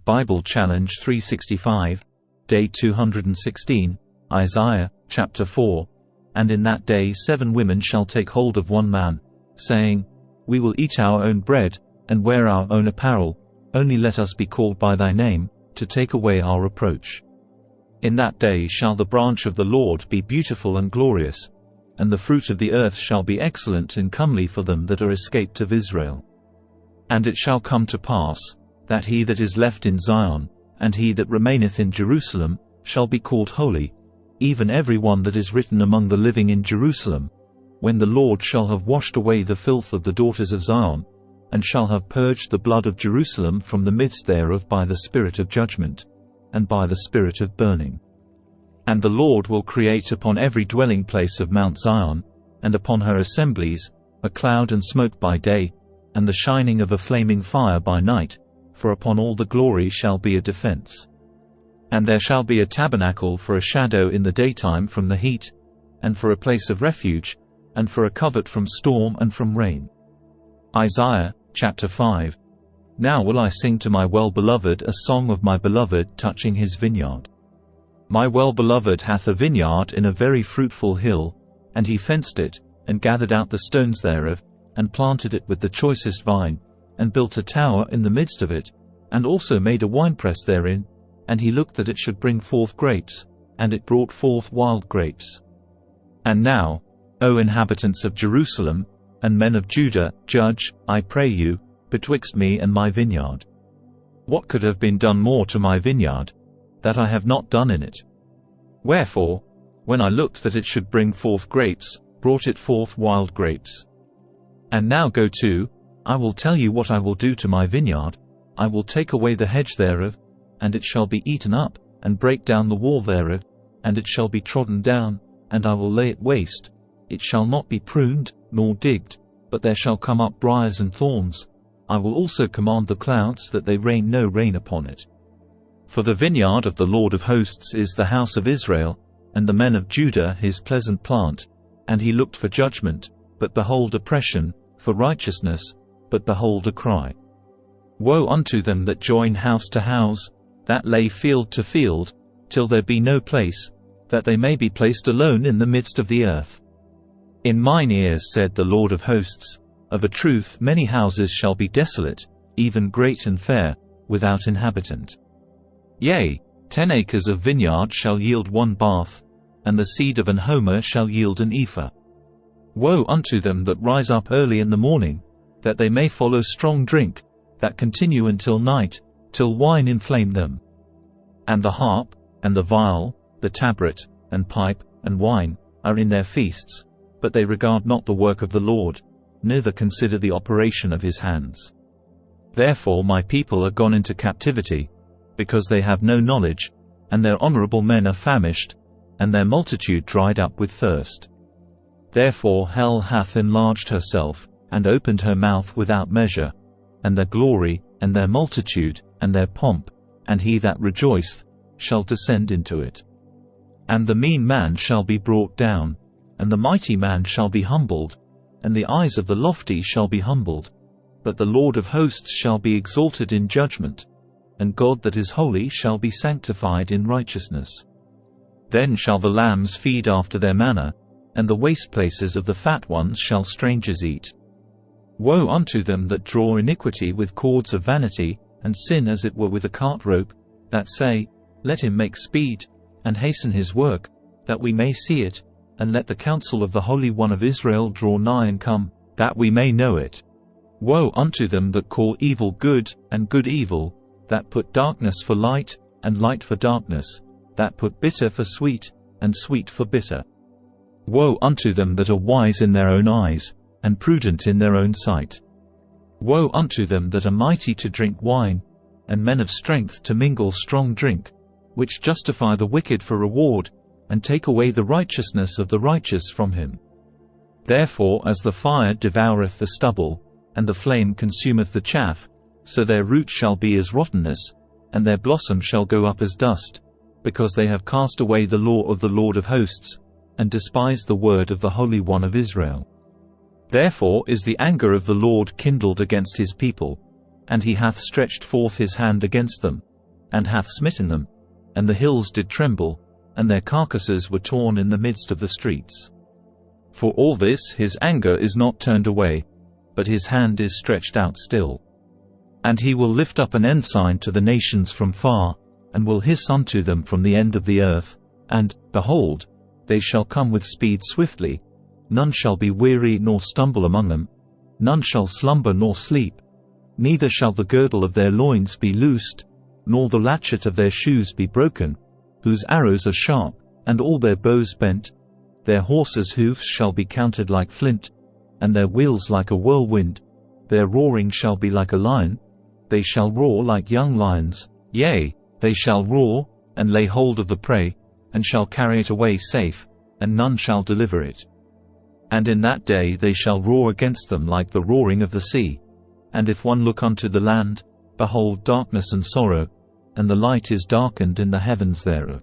Bible Challenge 365, Day 216, Isaiah, Chapter 4. And in that day 7 women shall take hold of one man, saying, We will eat our own bread, and wear our own apparel, only let us be called by thy name, to take away our reproach. In that day shall the branch of the Lord be beautiful and glorious, and the fruit of the earth shall be excellent and comely for them that are escaped of Israel. And it shall come to pass, that he that is left in Zion, and he that remaineth in Jerusalem, shall be called holy, even every one that is written among the living in Jerusalem, when the Lord shall have washed away the filth of the daughters of Zion, and shall have purged the blood of Jerusalem from the midst thereof by the spirit of judgment, and by the spirit of burning. And the Lord will create upon every dwelling place of Mount Zion, and upon her assemblies, a cloud and smoke by day, and the shining of a flaming fire by night, for upon all the glory shall be a defense. And there shall be a tabernacle for a shadow in the daytime from the heat, and for a place of refuge, and for a covert from storm and from rain. Isaiah, Chapter 5. Now will I sing to my well-beloved a song of my beloved touching his vineyard. My well-beloved hath a vineyard in a very fruitful hill, and he fenced it, and gathered out the stones thereof, and planted it with the choicest vine, and built a tower in the midst of it, and also made a winepress therein, and he looked that it should bring forth grapes, and it brought forth wild grapes. And now, O inhabitants of Jerusalem, and men of Judah, judge, I pray you, betwixt me and my vineyard. What could have been done more to my vineyard, that I have not done in it? Wherefore, when I looked that it should bring forth grapes, brought it forth wild grapes. And now go to, I will tell you what I will do to my vineyard. I will take away the hedge thereof, and it shall be eaten up, and break down the wall thereof, and it shall be trodden down, and I will lay it waste. It shall not be pruned, nor digged, but there shall come up briars and thorns. I will also command the clouds that they rain no rain upon it. For the vineyard of the Lord of hosts is the house of Israel, and the men of Judah his pleasant plant. And he looked for judgment, but behold oppression, for righteousness, but behold a cry. Woe unto them that join house to house, that lay field to field, till there be no place, that they may be placed alone in the midst of the earth. In mine ears said the Lord of hosts, of a truth many houses shall be desolate, even great and fair, without inhabitant. Yea, 10 acres of vineyard shall yield 1 bath, and the seed of an homer shall yield an ephah. Woe unto them that rise up early in the morning, that they may follow strong drink, that continue until night, till wine inflame them. And the harp, and the viol, the tabret, and pipe, and wine, are in their feasts, but they regard not the work of the Lord, neither consider the operation of his hands. Therefore my people are gone into captivity, because they have no knowledge, and their honorable men are famished, and their multitude dried up with thirst. Therefore hell hath enlarged herself, and opened her mouth without measure, and their glory, and their multitude, and their pomp, and he that rejoiceth, shall descend into it. And the mean man shall be brought down, and the mighty man shall be humbled, and the eyes of the lofty shall be humbled, but the Lord of hosts shall be exalted in judgment, and God that is holy shall be sanctified in righteousness. Then shall the lambs feed after their manner, and the waste places of the fat ones shall strangers eat. Woe unto them that draw iniquity with cords of vanity, and sin as it were with a cart rope, that say, Let him make speed, and hasten his work, that we may see it, and let the counsel of the Holy One of Israel draw nigh and come, that we may know it. Woe unto them that call evil good, and good evil, that put darkness for light, and light for darkness, that put bitter for sweet, and sweet for bitter. Woe unto them that are wise in their own eyes, and prudent in their own sight. Woe unto them that are mighty to drink wine, and men of strength to mingle strong drink, which justify the wicked for reward, and take away the righteousness of the righteous from him. Therefore as the fire devoureth the stubble, and the flame consumeth the chaff, so their root shall be as rottenness, and their blossom shall go up as dust, because they have cast away the law of the Lord of hosts, and despised the word of the Holy One of Israel. Therefore is the anger of the Lord kindled against his people, and he hath stretched forth his hand against them, and hath smitten them, and the hills did tremble, and their carcasses were torn in the midst of the streets. For all this his anger is not turned away, but his hand is stretched out still. And he will lift up an ensign to the nations from far, and will hiss unto them from the end of the earth, and, behold, they shall come with speed swiftly, none shall be weary nor stumble among them, none shall slumber nor sleep, neither shall the girdle of their loins be loosed, nor the latchet of their shoes be broken, whose arrows are sharp, and all their bows bent. Their horses' hoofs shall be counted like flint, and their wheels like a whirlwind. Their roaring shall be like a lion, they shall roar like young lions, yea, they shall roar, and lay hold of the prey, and shall carry it away safe, and none shall deliver it. And in that day they shall roar against them like the roaring of the sea. And if one look unto the land, behold darkness and sorrow, and the light is darkened in the heavens thereof.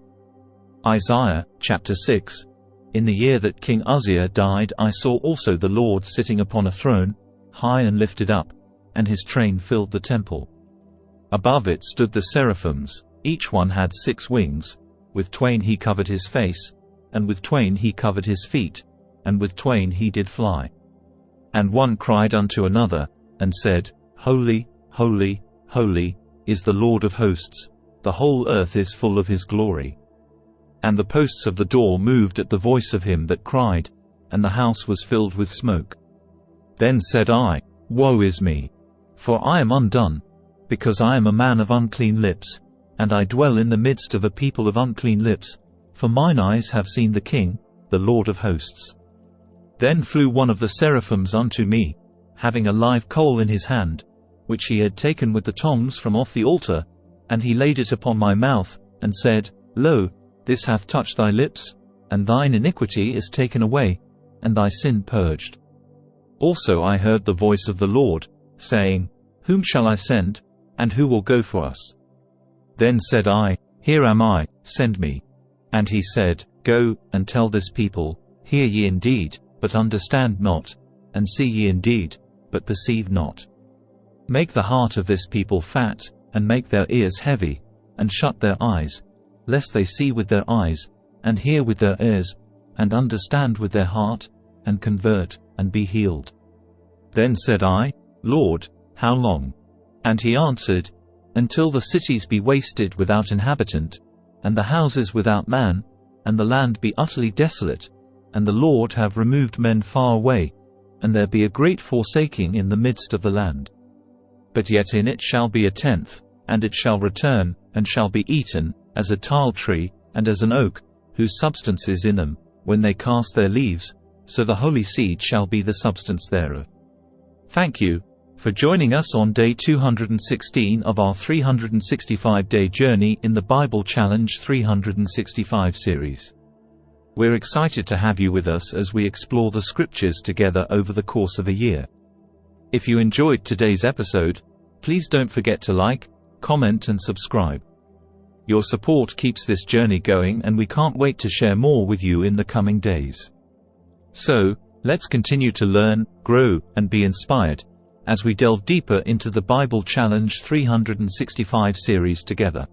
Isaiah, chapter 6. In the year that King Uzziah died, I saw also the Lord sitting upon a throne, high and lifted up, and his train filled the temple. Above it stood the seraphims, each one had 6 wings, with twain he covered his face, and with twain he covered his feet, and with twain he did fly. And one cried unto another, and said, Holy, holy, holy, is the Lord of hosts, the whole earth is full of his glory. And the posts of the door moved at the voice of him that cried, and the house was filled with smoke. Then said I, Woe is me! For I am undone, because I am a man of unclean lips, and I dwell in the midst of a people of unclean lips, for mine eyes have seen the King, the Lord of hosts. Then flew one of the seraphims unto me, having a live coal in his hand, which he had taken with the tongs from off the altar, and he laid it upon my mouth, and said, Lo, this hath touched thy lips, and thine iniquity is taken away, and thy sin purged. Also I heard the voice of the Lord, saying, Whom shall I send, and who will go for us? Then said I, Here am I, send me. And he said, Go, and tell this people, Hear ye indeed, but understand not, and see ye indeed, but perceive not. Make the heart of this people fat, and make their ears heavy, and shut their eyes, lest they see with their eyes, and hear with their ears, and understand with their heart, and convert, and be healed. Then said I, Lord, how long? And he answered, Until the cities be wasted without inhabitant, and the houses without man, and the land be utterly desolate, and the Lord have removed men far away, and there be a great forsaking in the midst of the land. But yet in it shall be a tenth, and it shall return, and shall be eaten, as a tile tree, and as an oak, whose substance is in them, when they cast their leaves, so the holy seed shall be the substance thereof. Thank you for joining us on day 216 of our 365-day journey in the Bible Challenge 365 series. We're excited to have you with us as we explore the scriptures together over the course of a year. If you enjoyed today's episode, please don't forget to like, comment and subscribe. Your support keeps this journey going, and we can't wait to share more with you in the coming days. So, let's continue to learn, grow, and be inspired as we delve deeper into the Bible Challenge 365 series together.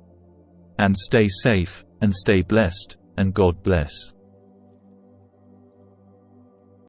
And stay safe, and stay blessed, and God bless.